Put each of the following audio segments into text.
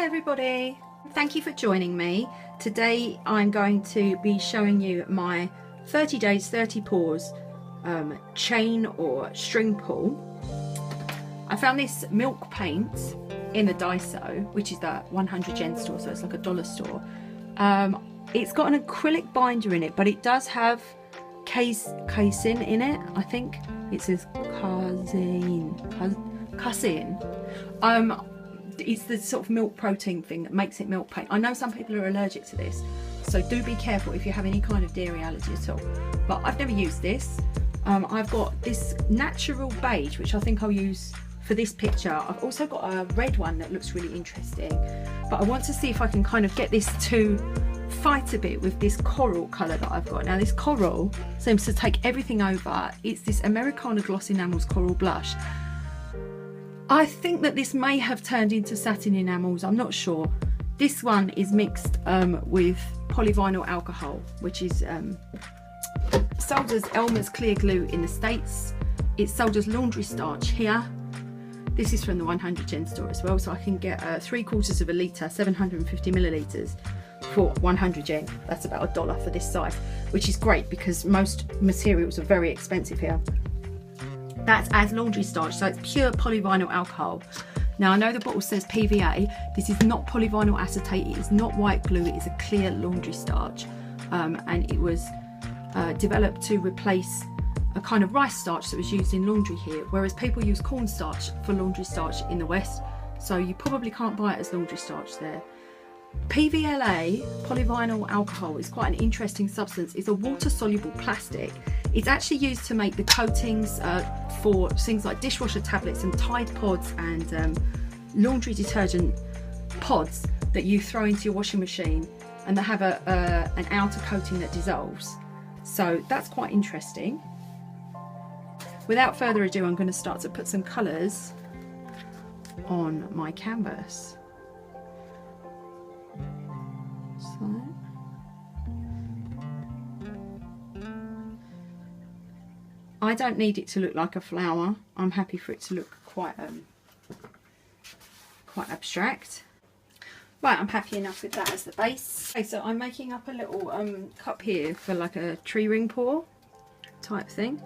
everybody, thank you for joining me. Today I'm going to be showing you my 30 days 30 pours chain or string pull. I found this milk paint in the Daiso, which is the 100 yen store, so it's like a dollar store. It's got an acrylic binder in it, but it does have casein in it. I think it says casein. It's the sort of milk protein thing that makes it milk paint. I know some people are allergic to this, so do be careful if you have any kind of dairy allergy at all. But I've never used this. I've got this natural beige, which I think I'll use for this picture. I've also got a red one that looks really interesting, but I want to see if I can kind of get this to fight a bit with this coral colour that I've got. Now this coral seems to take everything over. It's this Americana Gloss Enamels Coral Blush. I think that this may have turned into satin enamels, I'm not sure. This one is mixed with polyvinyl alcohol, which is sold as Elmer's clear glue in the States. It's sold as laundry starch here. This is from the 100 yen store as well, so I can get 3/4 of a litre, 750 millilitres for 100 yen. That's about $1 for this size, which is great because most materials are very expensive here. That's as laundry starch, so it's pure polyvinyl alcohol. Now I know the bottle says PVA. This is not polyvinyl acetate, it is not white glue, it is a clear laundry starch, and it was developed to replace a kind of rice starch that was used in laundry here, whereas people use cornstarch for laundry starch in the West, so you probably can't buy it as laundry starch there. PVLA, polyvinyl alcohol, is quite an interesting substance. It's a water-soluble plastic. It's actually used to make the coatings for things like dishwasher tablets and Tide pods and laundry detergent pods that you throw into your washing machine, and they have an outer coating that dissolves. So that's quite interesting. Without further ado, I'm going to start to put some colours on my canvas. So, I don't need it to look like a flower. I'm happy for it to look quite abstract. Right, I'm happy enough with that as the base. Okay, so I'm making up a little cup here for like a tree ring pour type thing.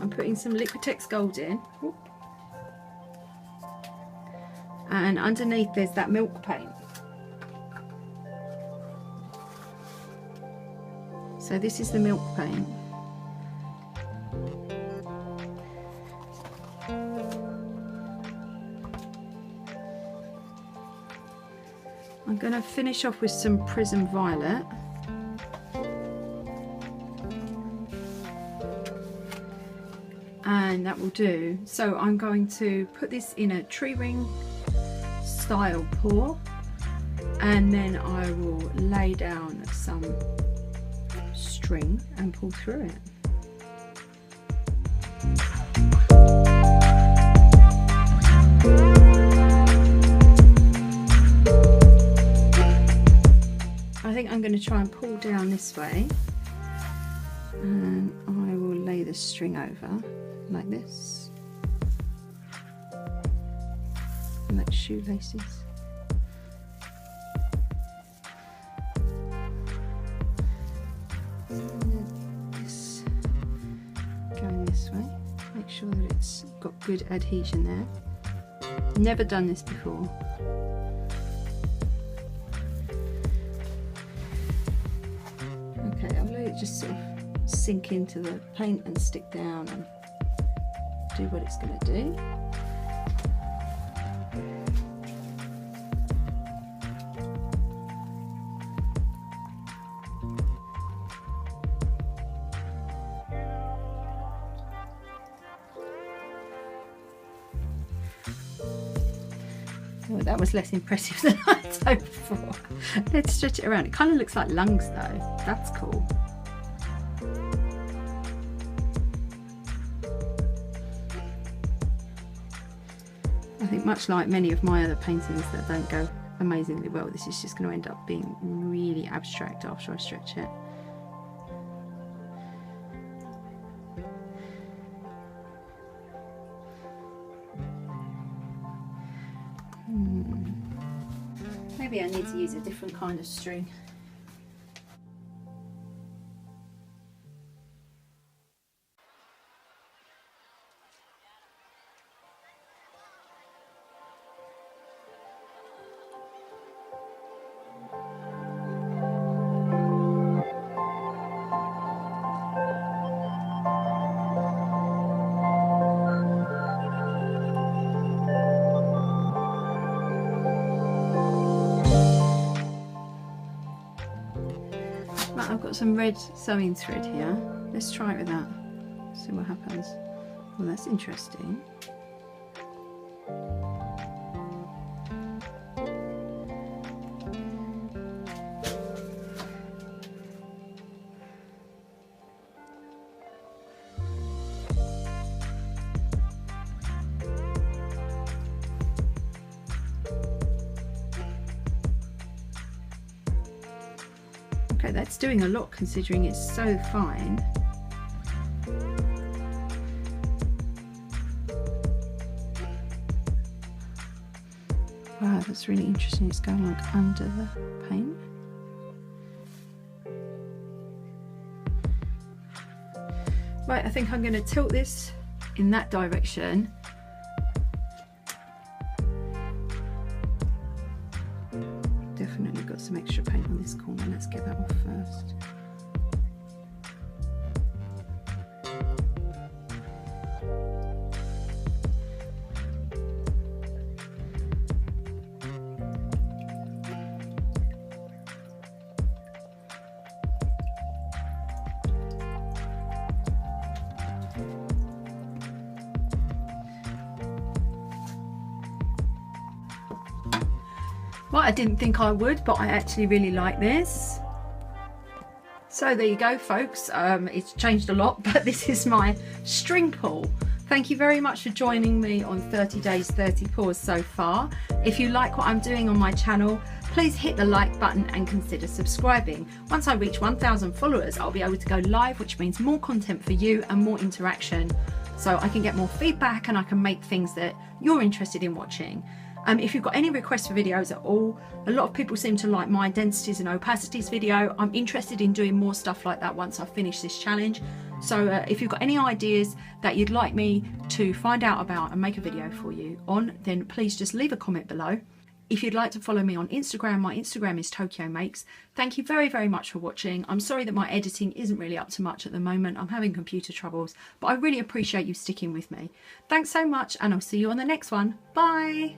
I'm putting some Liquitex Gold in. Ooh. And underneath there's that milk paint. So this is the milk paint. I'm going to finish off with some Prism Violet. And that will do. So I'm going to put this in a tree ring style pour, and then I will lay down some string and pull through it. I think I'm going to try and pull down this way, and I will lay the string over like this, like shoelaces. This going this way, make sure that it's got good adhesion there. Never done this before. Okay, I'll let it just sort of sink into the paint and stick down and do what it's going to do. Oh, that was less impressive than I thought before. Let's stretch it around. It kind of looks like lungs though. That's cool. I think much like many of my other paintings that don't go amazingly well, this is just going to end up being really abstract after I stretch it. need to use a different kind of string. Right, I've got some red sewing thread here. Let's try it with that. See what happens. Well, that's interesting. Okay, that's doing a lot considering it's so fine. Wow, that's really interesting. It's going like under the paint. Right, I think I'm going to tilt this in that direction. Definitely got some extra paint on this corner. Let's get that off first. Well, I didn't think I would, but I actually really like this. So there you go, folks. It's changed a lot, but this is my string pull. Thank you very much for joining me on 30 days 30 pours so far. If you like what I'm doing on my channel, please hit the like button and consider subscribing. Once I reach 1,000 followers, I'll be able to go live, which means more content for you and more interaction. So I can get more feedback and I can make things that you're interested in watching. If you've got any requests for videos at all, a lot of people seem to like my densities and opacities video. I'm interested in doing more stuff like that once I finish this challenge. So if you've got any ideas that you'd like me to find out about and make a video for you on, then please just leave a comment below. If you'd like to follow me on Instagram, my Instagram is Tokyo Makes. Thank you very, very much for watching. I'm sorry that my editing isn't really up to much at the moment. I'm having computer troubles, but I really appreciate you sticking with me. Thanks so much, and I'll see you on the next one. Bye.